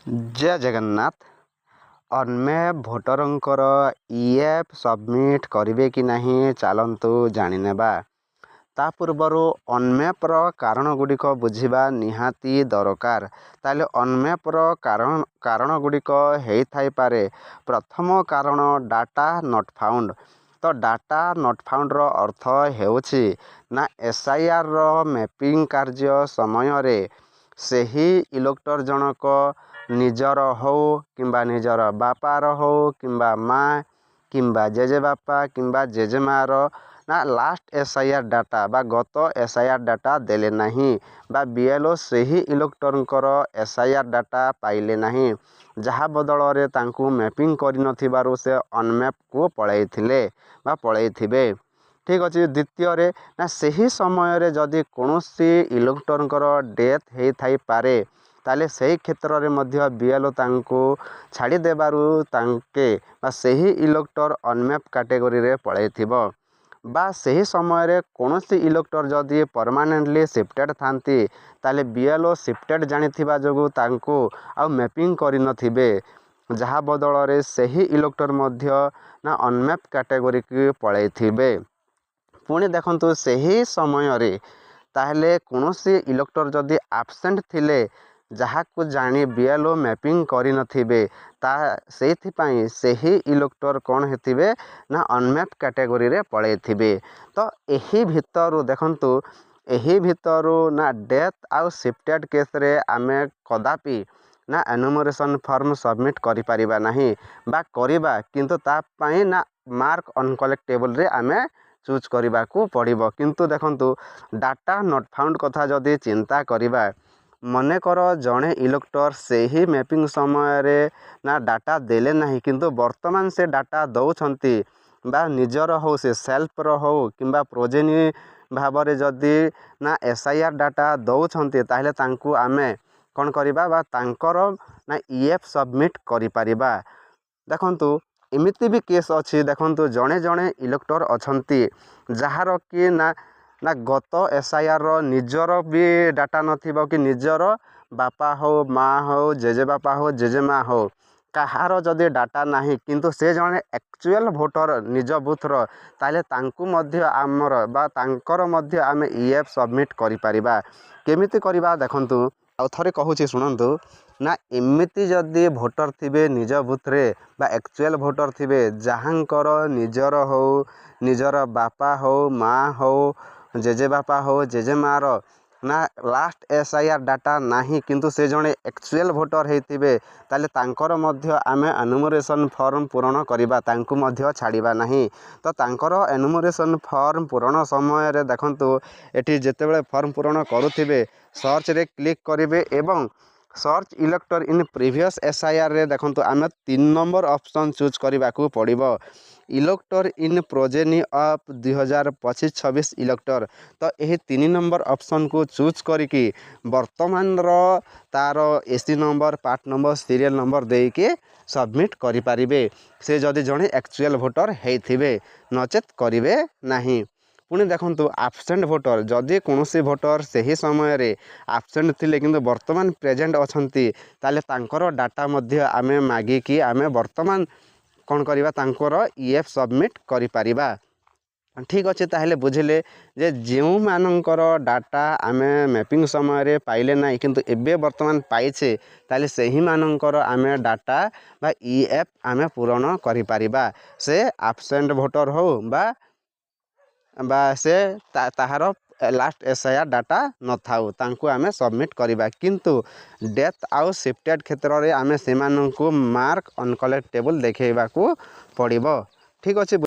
जय Jagannath. अन्मे भोटरंकर EF submit करिवे कि नहीं चलतु जानिनेबा। ता पूर्वरु अनमैपर कारण गुड़िक बुझिबा निहाती दरकार। ताले अनमैपर कारण गुड़िक हेई थाई पारे। प्रथम कारण डाटा नॉट फाउंड। तो डाटा नॉट फाउंड रो अर्थ हेउछि ना एसआईआर रो मैपिंग कार्य समय रे सेही इलेक्टर जनक निजर हो किंबा निजर बापार हो किंबा माँ किंबा जेजे बापा किंबा जेजे मार ना लास्ट एसआईआर डाटा बा गत एसआईआर डाटा देले नहीं बा बीएलओ सेही इलेक्टरंकर एसआईआर डाटा पाइले नहीं जहा बदल रे तांकु मैपिंग करि नथिबारु से अनमैप को पळैथिले बा पळैथिबे। ठीक अछि। द्वितीय रे ना सेही समय रे जदि कोनोसी इलेक्टरंकर डेथ हेई थाई पारे ताले सही क्षेत्र रे मध्य बीएलओ तांको छाड़ी देबारु तांके बा सही इलेक्टर अनमैप कैटेगरी रे पळैथिबो बा सही समय रे कोनोसी इलेक्टर जदि परमानेंटली शिफ्टेड थांती ताले बीएलओ शिफ्टेड जानिथिबा जोगु तांको आ मैपिंग करि नथिबे जहा बदल रे सही इलेक्टर मध्य ना अनमैप कैटेगरी के पळैथिबे। पुणी देखंतु सही समय रे ताहले कोनोसी इलेक्टर जदि एब्सेंट थिले जहा को जानी बीएलओ मैपिंग करि नथिबे ता सेहिथिपाई सेही इलेक्टर कौन हेथिबे ना अनमैप कैटेगरी रे पळैथिबे। तो एही भितरु देखंतु एही भितरु ना डेथ आउ शिफ्टेड केस रे आमे कदापि ना एनुमरेशन फॉर्म सबमिट करि परिबा नाही बा करिबा किंतु ता पई ना मार्क अनकलेक्टेबल रे आमे चूज करिबा को पड़िबो। किंतु देखंतु डाटा नॉट फाउंड कथा जदि चिंता करिबा मने कर जड़े इलेक्टर से ही मैपिंग समय रे ना डाटा देले नहीं किंतु वर्तमान से डाटा दौरान बा निजर हो से सेल्फ रो हो किंबा प्रोजेनी भाव रे जदि ना एसआईआर डाटा दौरान ताहले तांकु आमे कौन करिबा बा तांकर ना ईएफ सबमिट करि परिबा। देखंतु एमिति भी केस अछि। देखंतु जड़े जड़े इलेक्टर अछंती जहार कि ना गत एसआईआर रो निजर भी डाटा नथिबो कि निजर बापा हो माँ हो जेजे बापा हो जेजे माँ हो कहार जदि डाटा नाही किंतु से जने एक्चुअल भोटर निज बुथर ताले तांकु मध्य आमर बा तांकर मध्य आमे ईएफ सबमिट करि परिबा। केमिति करिबा देखंतु आ थरे कहूची सुनंतु ना एमिति जदि भोटर थिबे निज बुथरे बा एक्चुअल भोटर थिबे जहांकर निजर हो निजर बापा हो माँ हो जेजे बापा हो जेजे मार ना लास्ट एसआईआर डाटा नाही किंतु से जने एक्चुअल भोटर हेतिबे ताले तांकर मध्य आमे एनुमरेशन फॉर्म पूरण करिबा तांकु मध्य छाड़िबा नाही। तो तांकर एनुमरेशन फॉर्म पूरण समय रे देखंतु एठी जेतेबेले फॉर्म पूरण करूथिबे सर्च रे क्लिक करिवे एवं सर्च इलेक्टर इन प्रीवियस एसआईआर रे देखंतु आमे 3 नंबर ऑप्शन चूज करिबा को पड़िबो इलेक्टर इन प्रोजेनी ऑफ 2025-26 इलेक्टर। तो यही 3 नंबर ऑप्शन को चूज करिकी वर्तमान रो तार AC number part number serial number दे के सबमिट करि पारिबे से जदि जणे एक्चुअल भोटर हेथिबे नचेत करिवे नाही। पुणी देखंतु एब्सेंट भोटर जदि कोनोसी भोटर सही समय रे एब्सेंट थिले किंतु वर्तमान प्रेजेंट अछंती ताले तांकर डाटा मध्य आमे मागी कि आमे वर्तमान कौन करिबा तांकर ईएफ सबमिट करि पारिबा। ठीक अच्छे। ताहले बुझिले जे जेउ मानकर डाटा आमे मैपिंग समय रे पाइले नाही किंतु एबे वर्तमान पाइछे ताले सही मानकर आमे डाटा बा ईएफ आमे पूरण करि पारिबा से एब्सेंट भोटर हो बा से ताहार लास्ट एसआईआर डाटा न थाउ तांकु आमे सबमिट करिबा किंतु डेथ आउ शिफ्टेड क्षेत्र रे आमे सेमानंकु मार्क अनकलेक्टेबल देखेबा को पड़िबो। ठीक अछि।